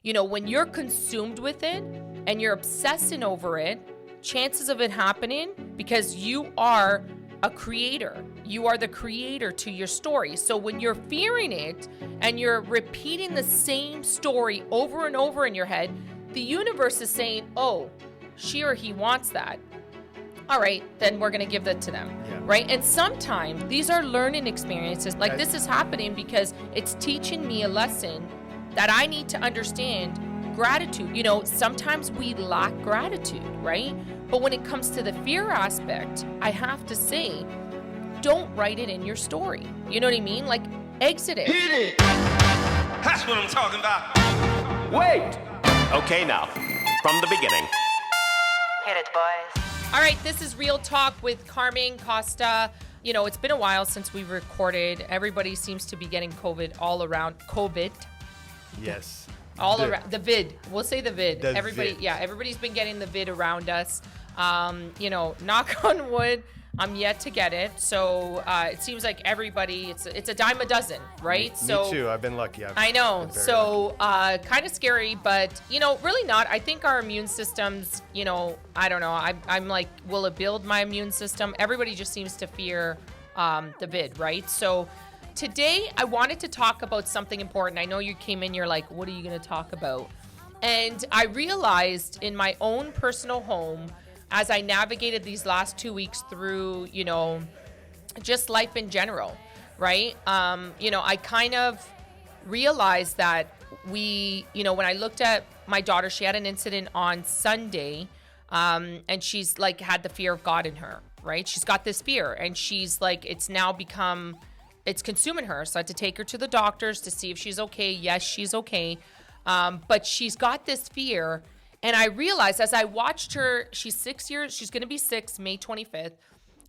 when you're consumed with it and you're obsessing over it, chances of it happening, because you are a creator. You are the creator to your story. So when you're fearing it and you're repeating the same story over and over in your head, the universe is saying, oh, she or he wants that. All right, then we're going to give that to them, right? And sometimes these are learning experiences. Like this is happening because it's teaching me a lesson that I need to understand gratitude. Sometimes we lack gratitude, right? But when it comes to the fear aspect, I have to say, don't write it in your story. You know what I mean? Like, exit it. Hit it! That's what I'm talking about. Wait! Okay, now, from the beginning. Hit it, boys. All right, this is Real Talk with Carmen Costa. It's been a while since we recorded. Everybody seems to be getting COVID all around. COVID. Yes. Around the vid. We'll say the vid. Vid. Everybody's been getting the vid around us. Knock on wood, I'm yet to get it. So it seems like everybody, it's a dime a dozen, right? Me too. I've been lucky. I know. So kind of scary, but really not. I think our immune systems, I don't know. I'm like, will it build my immune system? Everybody just seems to fear the vid, right? So today I wanted to talk about something important. I know you came in, you're like, what are you going to talk about? And I realized in my own personal home, as I navigated these last 2 weeks through, just life in general, right? I kind of realized that when I looked at my daughter, she had an incident on Sunday, and she's like had the fear of God in her, right? She's got this fear, and she's like, it's consuming her. So I had to take her to the doctors to see if she's okay. Yes, she's okay. But she's got this fear. And I realized as I watched her, she's 6 years, she's going to be 6, May 25th.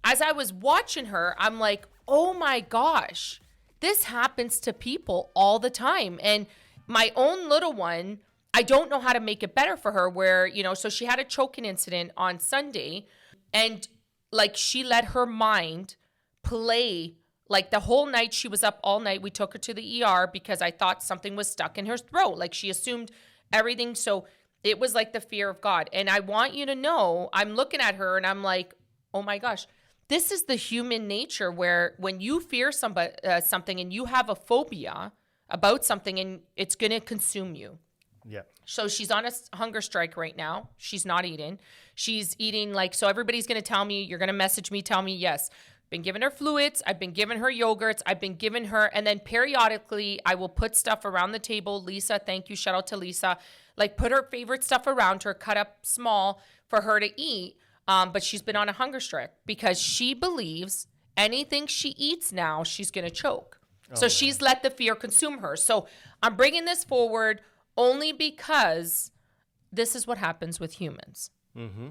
As I was watching her, I'm like, oh my gosh, this happens to people all the time. And my own little one, I don't know how to make it better for her where, so she had a choking incident on Sunday, and like she let her mind play. Like the whole night, she was up all night. We took her to the ER because I thought something was stuck in her throat. Like she assumed everything. So it was like the fear of God. And I want you to know, I'm looking at her and I'm like, oh my gosh, this is the human nature where when you fear something and you have a phobia about something and it's going to consume you. Yeah. So she's on a hunger strike right now. She's not eating. She's eating so everybody's going to tell me, you're going to message me, tell me, yes. Been giving her fluids, I've been giving her yogurts, I've been giving her, and then periodically I will put stuff around the table. Lisa, thank you, shout out to Lisa. Put her favorite stuff around her, cut up small for her to eat. But she's been on a hunger strike because she believes anything she eats now, she's going to choke. So she's let the fear consume her. So I'm bringing this forward only because this is what happens with humans. Mm-hmm.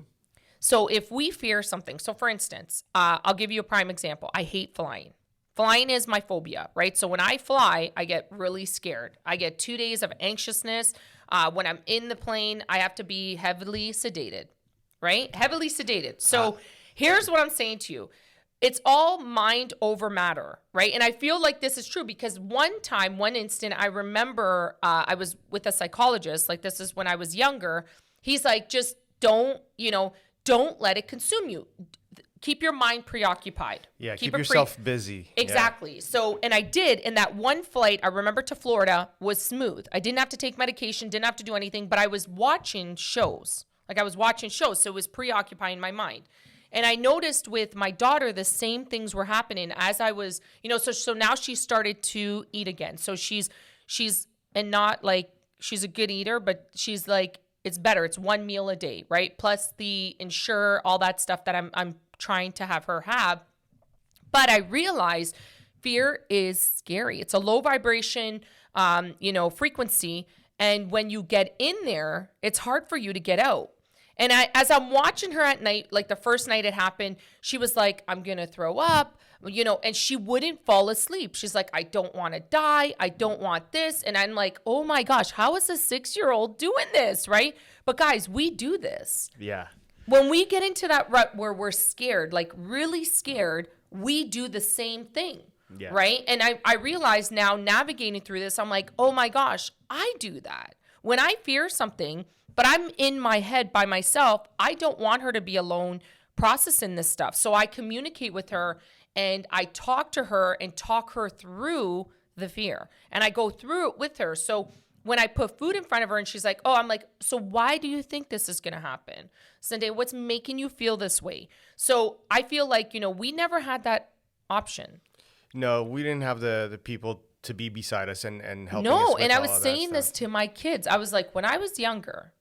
So if we fear something, so for instance, I'll give you a prime example. I hate flying. Flying is my phobia, right? So when I fly, I get really scared. I get 2 days of anxiousness. When I'm in the plane, I have to be heavily sedated, right? Heavily sedated. So here's what I'm saying to you. It's all mind over matter, right? And I feel like this is true because one instant, I remember I was with a psychologist, this is when I was younger. He's like, just don't let it consume you. Keep your mind preoccupied. Yeah, keep yourself busy. Exactly. Yeah. So, and I did, and that one flight, I remember to Florida, was smooth. I didn't have to take medication, didn't have to do anything, but I was watching shows. So it was preoccupying my mind. And I noticed with my daughter, the same things were happening as I was, so now she started to eat again. So she's not she's a good eater, but she's it's better. It's one meal a day, right? Plus the Ensure, all that stuff that I'm trying to have her have. But I realized fear is scary. It's a low vibration, frequency. And when you get in there, it's hard for you to get out. And as I'm watching her at night, the first night it happened, she was like, I'm going to throw up, and she wouldn't fall asleep. She's like, I don't want to die. I don't want this. And I'm like, oh my gosh, how is a 6-year-old doing this, right? But guys, we do this. Yeah. When we get into that rut where we're scared, really scared, we do the same thing, right? And I realize now navigating through this, I'm like, oh my gosh, I do that. when I fear something, but I'm in my head by myself, I don't want her to be alone processing this stuff. So I communicate with her and I talk to her and talk her through the fear. And I go through it with her. So when I put food in front of her and she's like, oh, I'm like, so why do you think this is going to happen? Zendaya, what's making you feel this way? So I feel like, we never had that option. No, we didn't have the people to be beside us and helping us No, with and I all was of that saying this stuff. to my kids. I was like, when I was younger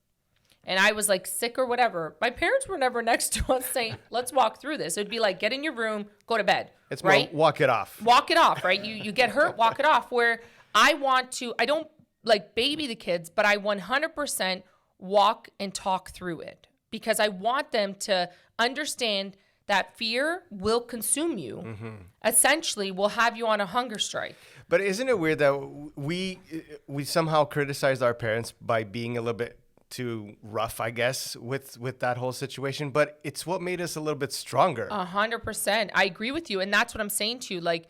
and I was like sick or whatever, my parents were never next to us saying, let's walk through this. It'd be like, get in your room, go to bed. It's right? more walk it off. Walk it off, right? You get hurt, walk it off. Where I don't like baby the kids, but I 100% walk and talk through it because I want them to understand that fear will consume you. Essentially, will have you on a hunger strike. But isn't it weird that we somehow criticized our parents by being a little bit too rough, I guess, with that whole situation? But it's what made us a little bit stronger. 100%. I agree with you, and that's what I'm saying to you. Like,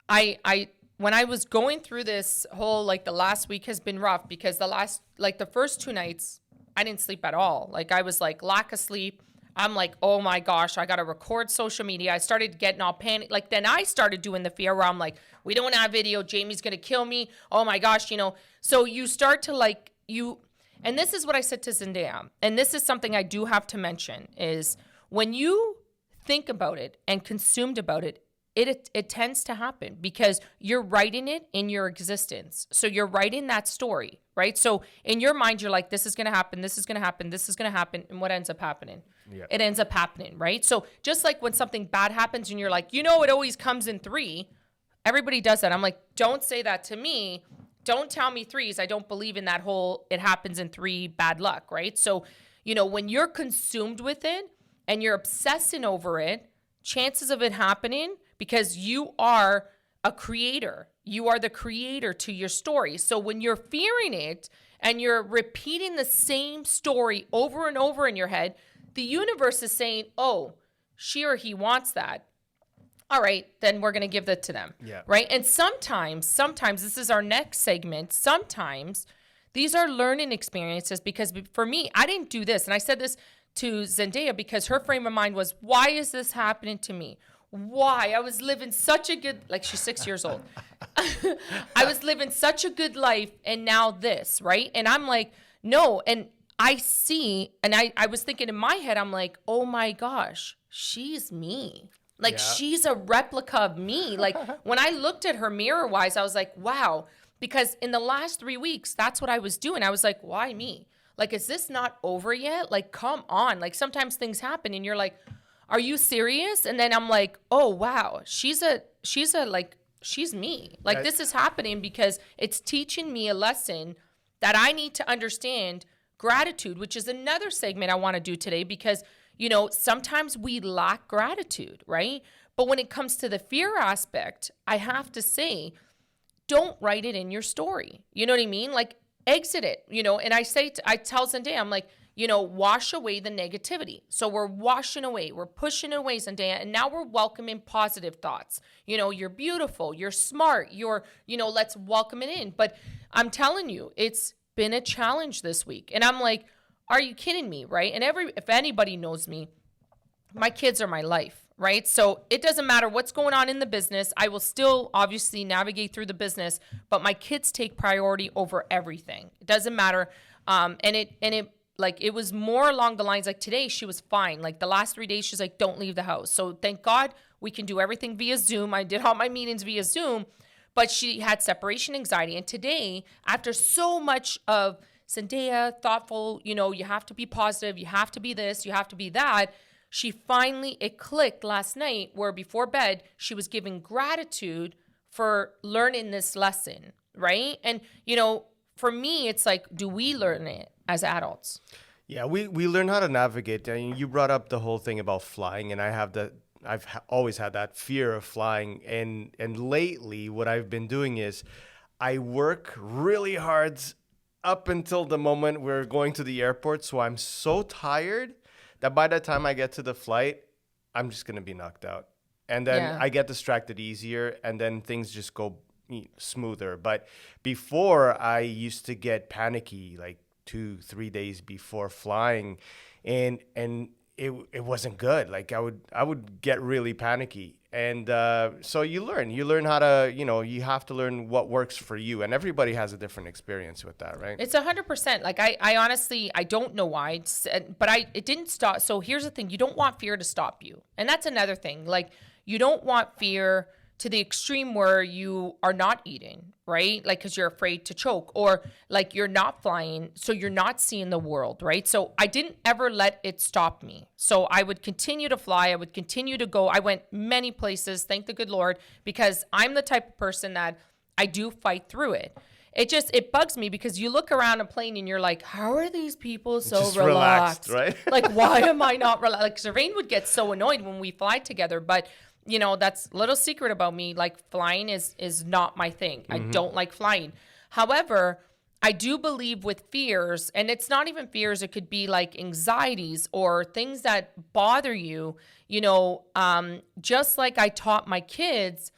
I when I was going through this whole the last week has been rough because the first 2 nights I didn't sleep at all. Like I was lack of sleep. I'm like, oh my gosh, I got to record social media. I started getting all panic. Then I started doing the fear where I'm like, we don't have video. Jamie's going to kill me. Oh my gosh, So you start to and this is what I said to Zendaya. And this is something I do have to mention is when you think about it and consumed about it, it tends to happen because you're writing it in your existence. So you're writing that story, right? So in your mind, you're like, this is going to happen. This is going to happen. This is going to happen. And what ends up happening? Yep. It ends up happening, right? So just like when something bad happens and you're like, it always comes in 3. Everybody does that. I'm like, don't say that to me. Don't tell me 3s. I don't believe in that whole, it happens in 3 bad luck, right? So, when you're consumed with it and you're obsessing over it, chances of it happening because you are a creator. You are the creator to your story. So when you're fearing it and you're repeating the same story over and over in your head, the universe is saying, oh, she or he wants that. All right, then we're going to give that to them. Yeah. Right? And sometimes, this is our next segment. Sometimes these are learning experiences because for me, I didn't do this. And I said this to Zendaya because her frame of mind was, why is this happening to me? Why? I was living such a good, she's 6 years old. I was living such a good life and now this, right? And I'm like, no. And I see, and I was thinking in my head, I'm like, oh my gosh, she's me. She's a replica of me. When I looked at her mirror-wise, I was like, wow. Because in the last 3 weeks, that's what I was doing. I was like, why me? Is this not over yet? Come on. Sometimes things happen and you're like, are you serious? And then I'm like, oh, wow. She's me. This is happening because it's teaching me a lesson that I need to understand gratitude, which is another segment I want to do today because sometimes we lack gratitude, right? But when it comes to the fear aspect, I have to say, don't write it in your story. You know what I mean? Exit it, and I tell Zendaya, I'm like, wash away the negativity. So we're washing away, we're pushing away Zendaya, and now we're welcoming positive thoughts. You're beautiful, you're smart, let's welcome it in. But I'm telling you, it's been a challenge this week. And I'm like, are you kidding me, right? And if anybody knows me, my kids are my life, right? So it doesn't matter what's going on in the business. I will still obviously navigate through the business, but my kids take priority over everything. It doesn't matter. It was more along the lines today she was fine. The last 3 days she's like, don't leave the house. So thank God we can do everything via Zoom. I did all my meetings via Zoom, but she had separation anxiety. And today, after so much of Zendaya, thoughtful, you have to be positive, you have to be this, you have to be that. It clicked last night where before bed, she was giving gratitude for learning this lesson, right? And, for me, it's do we learn it as adults? Yeah, we learn how to navigate. I mean, you brought up the whole thing about flying, and I've always had that fear of flying. And lately, what I've been doing is I work really hard up until the moment we're going to the airport. So I'm so tired that by the time I get to the flight, I'm just going to be knocked out. And then I get distracted easier. And then things just go smoother. But before, I used to get panicky like 2-3 days before flying, and it wasn't good. Like I would get really panicky. And so you learn how to, you have to learn what works for you. And everybody has a different experience with that, right? It's 100%. Like I honestly, I don't know why, but it didn't stop. So here's the thing. You don't want fear to stop you. And that's another thing. Like you don't want fear to the extreme where you are not eating, right? Like, cause you're afraid to choke, or like you're not flying, so you're not seeing the world, right? So I didn't ever let it stop me. So I would continue to fly. I would continue to go. I went many places, thank the good Lord, because I'm the type of person that I do fight through it. It bugs me because you look around a plane and you're like, how are these people so Just relaxed? right? Like, why am I not relaxed? Like, Zervain would get so annoyed when we fly together, but that's a little secret about me. Like flying is not my thing. I don't like flying. However, I do believe with fears, and it's not even fears, it could be like anxieties or things that bother you, just like I taught my kids,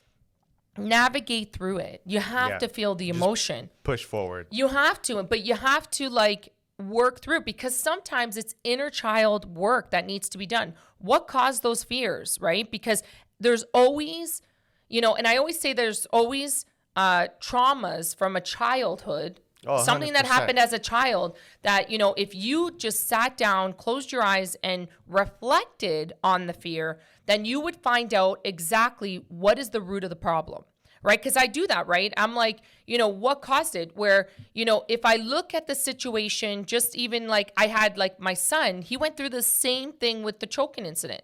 navigate through it. You have to feel the emotion. Push forward. You have to, but you have to like work through, because sometimes it's inner child work that needs to be done. What caused those fears, right? Because there's always, and I always say there's always traumas from a childhood, something that 100%. happened as a child that, if you just sat down, closed your eyes and reflected on the fear, then you would find out exactly what is the root of the problem, right? Because I do that, right? I'm like, what caused it? Where, if I look at the situation, just even like I had like my son, he went through the same thing with the choking incident.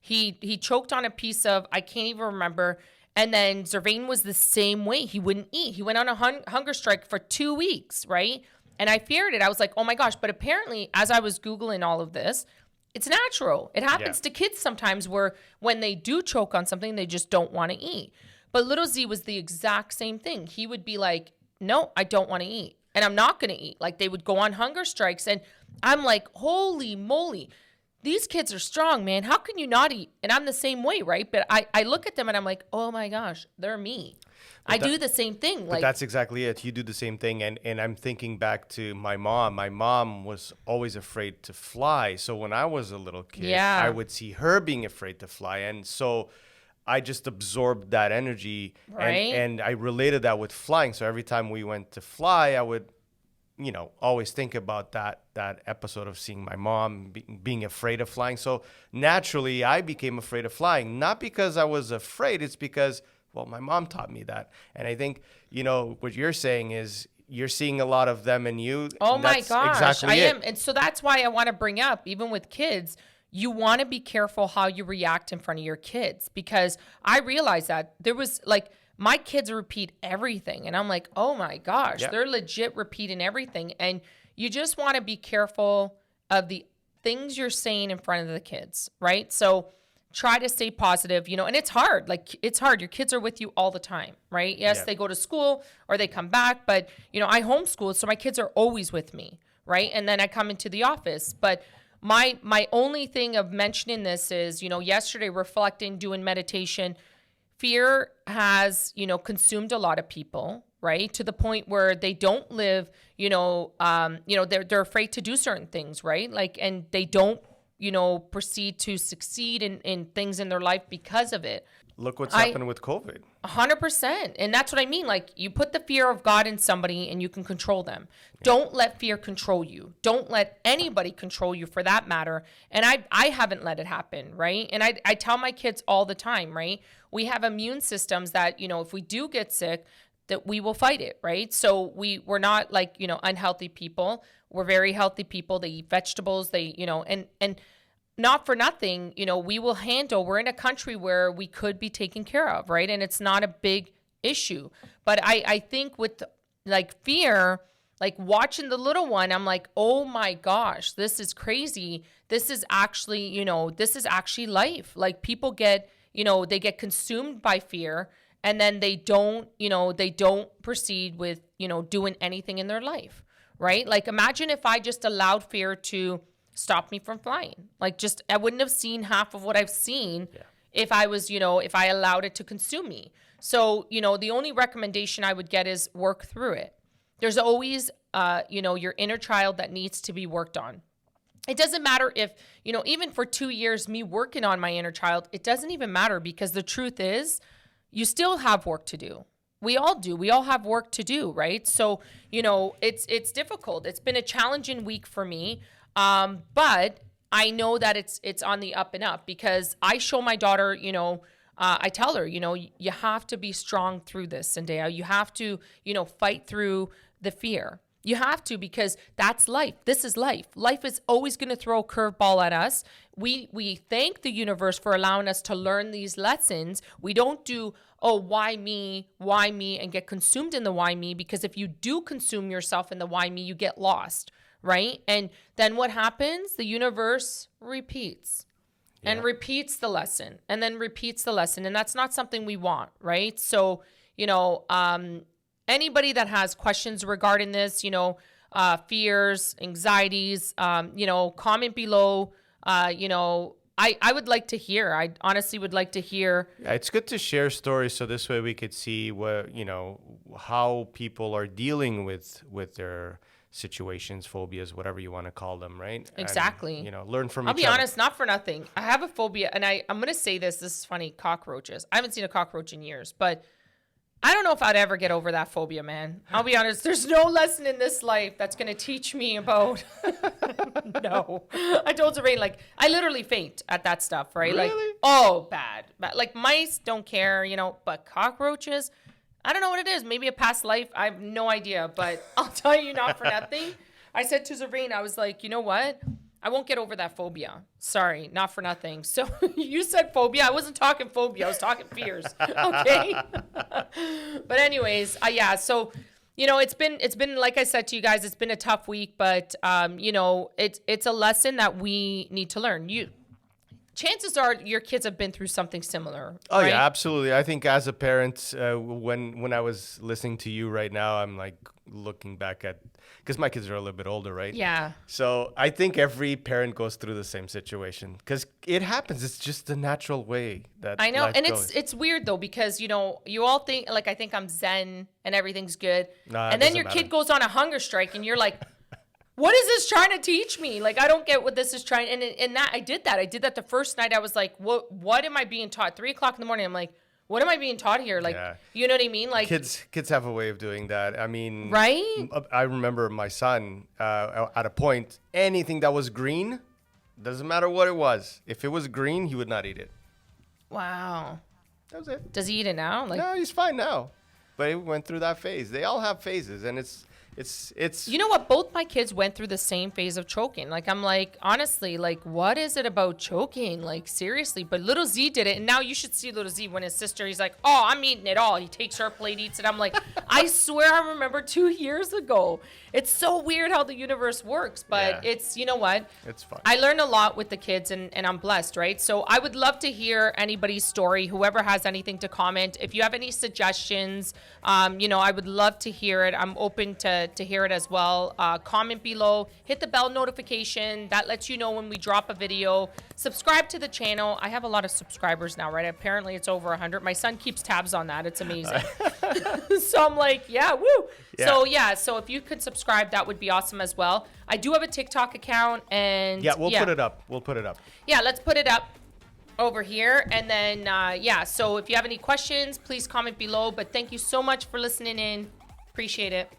He choked on a piece of, I can't even remember. And then Zervain was the same way. He wouldn't eat. He went on a hunger strike for 2 weeks, right? And I feared it. I was like, oh my gosh. But apparently, as I was Googling all of this, it's natural. It happens to kids sometimes where when they do choke on something, they just don't want to eat. But little Z was the exact same thing. He would be like, no, I don't want to eat. And I'm not going to eat. Like they would go on hunger strikes. And I'm like, holy moly. These kids are strong, man. How can you not eat? And I'm the same way, right? But I look at them and I'm like, oh my gosh, they're me. I do the same thing. But that's exactly it. You do the same thing. And I'm thinking back to my mom. My mom was always afraid to fly. So when I was a little kid, I would see her being afraid to fly. And so I just absorbed that energy. Right. And I related that with flying. So every time we went to fly, I would always think about that episode of seeing my mom being afraid of flying. So naturally, I became afraid of flying, not because I was afraid. It's because, well, my mom taught me that. And I think, what you're saying is you're seeing a lot of them in you. Oh my gosh, exactly I it. am. And so that's why I want to bring up, even with kids, you want to be careful how you react in front of your kids, because I realized that there was like, my kids repeat everything. And I'm like, oh my gosh, they're legit repeating everything. And you just want to be careful of the things you're saying in front of the kids, right? So try to stay positive, and it's hard. Like it's hard. Your kids are with you all the time, right? Yes, they go to school or they come back, but I homeschool, so my kids are always with me, right? And then I come into the office. But my only thing of mentioning this is, yesterday reflecting, doing meditation, fear has, consumed a lot of people, right? To the point where they don't live, they're afraid to do certain things, right? Like, and they don't, proceed to succeed in things in their life because of it. Look what's happened with COVID. 100%. And that's what I mean. Like, you put the fear of God in somebody and you can control them. Don't let fear control you. Don't let anybody control you, for that matter. And I haven't let it happen, right? And I tell my kids all the time, right? We have immune systems that, if we do get sick, that we will fight it, right? So we're not like, unhealthy people. We're very healthy people. They eat vegetables. They, and not for nothing, we will handle, we're in a country where we could be taken care of, right? And it's not a big issue. But I think with like fear, like watching the little one, I'm like, oh my gosh, this is crazy. This is actually, this is actually life. Like people get, they get consumed by fear, and then they don't proceed with, doing anything in their life, right? Like imagine if I just allowed fear to stop me from flying. Like I wouldn't have seen half of what I've seen if I was, if I allowed it to consume me. So, the only recommendation I would get is work through it. There's always, your inner child that needs to be worked on. It doesn't matter if, even for 2 years, me working on my inner child, it doesn't even matter, because the truth is you still have work to do. We all do. We all have work to do, right? So, it's difficult. It's been a challenging week for me. But I know that it's on the up and up, because I show my daughter, I tell her, you have to be strong through this, Zendaya. You have to, fight through the fear. You have to, because that's life. This is life. Life is always going to throw a curveball at us. We thank the universe for allowing us to learn these lessons. We don't do, oh, why me, and get consumed in the why me, because if you do consume yourself in the why me, you get lost, right? And then what happens? The universe repeats. And repeats the lesson, and then repeats the lesson. And that's not something we want, right? So, anybody that has questions regarding this, fears, anxieties, comment below. I would like to hear. I honestly would like to hear. Yeah, it's good to share stories, so this way we could see what, how people are dealing with their situations, phobias, whatever you want to call them, right? Exactly. And, learn from I'll each be other. honest, not for nothing. I have a phobia, and I'm going to say this is funny, cockroaches. I haven't seen a cockroach in years, but I don't know if I'd ever get over that phobia, man. I'll be honest, there's no lesson in this life that's going to teach me about, no. I told Zerain, I literally faint at that stuff, right? Really? Bad. Mice, don't care, but cockroaches, I don't know what it is. Maybe a past life. I have no idea, but I'll tell you, not for nothing. I said to Zerain, I was like, you know what? I won't get over that phobia. Sorry, not for nothing. So you said phobia. I wasn't talking phobia. I was talking fears. Okay. But anyways, yeah. So, it's been, like I said to you guys, it's been a tough week, but, it's a lesson that we need to learn. Chances are your kids have been through something similar. Oh, right? yeah, absolutely. I think as a parent, when I was listening to you right now, I'm looking back at, because my kids are a little bit older, right? Yeah. So I think every parent goes through the same situation, because it happens. It's just the natural way that I know. life And goes. it's weird though, because, you all think, I think I'm zen and everything's good. Nah, it and then doesn't your matter. kid goes on a hunger strike and you're like, what is this trying to teach me? I don't get what this is trying. And that I did that the first night. I was like, what am I being taught? 3:00 in the morning. I'm like, what am I being taught here? Yeah. You know what I mean? Kids have a way of doing that. I mean, right? I remember my son, at a point, anything that was green, doesn't matter what it was. If it was green, he would not eat it. Wow. That was it. Does he eat it now? No, he's fine now. But he went through that phase. They all have phases, and it's You know what? Both my kids went through the same phase of choking. I'm like, honestly, what is it about choking? Seriously. But little Z did it. And now you should see little Z when his sister, he's like, oh, I'm eating it all. He takes her plate, eats it. I'm like, I swear I remember 2 years ago. It's so weird how the universe works. But Yeah. it's, you know what? It's fun. I learned a lot with the kids, and I'm blessed, right? So I would love to hear anybody's story, whoever has anything to comment. If you have any suggestions, I would love to hear it. I'm open to hear it as well. Comment below, hit the bell notification. That lets you know when we drop a video. Subscribe to the channel. I have a lot of subscribers now, right? Apparently it's over 100. My son keeps tabs on that. It's amazing. So I'm like, yeah, woo. Yeah. So if you could subscribe, that would be awesome as well. I do have a TikTok account, and Yeah, we'll put it up. We'll put it up. Yeah, let's put it up over here. And then, so if you have any questions, please comment below. But thank you so much for listening in. Appreciate it.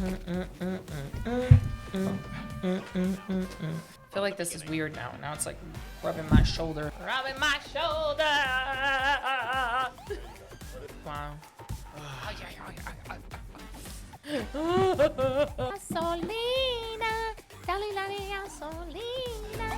I feel like this is weird now. Now it's rubbing my shoulder. Rubbing my shoulder. Wow. Gasolina, dale la gasolina.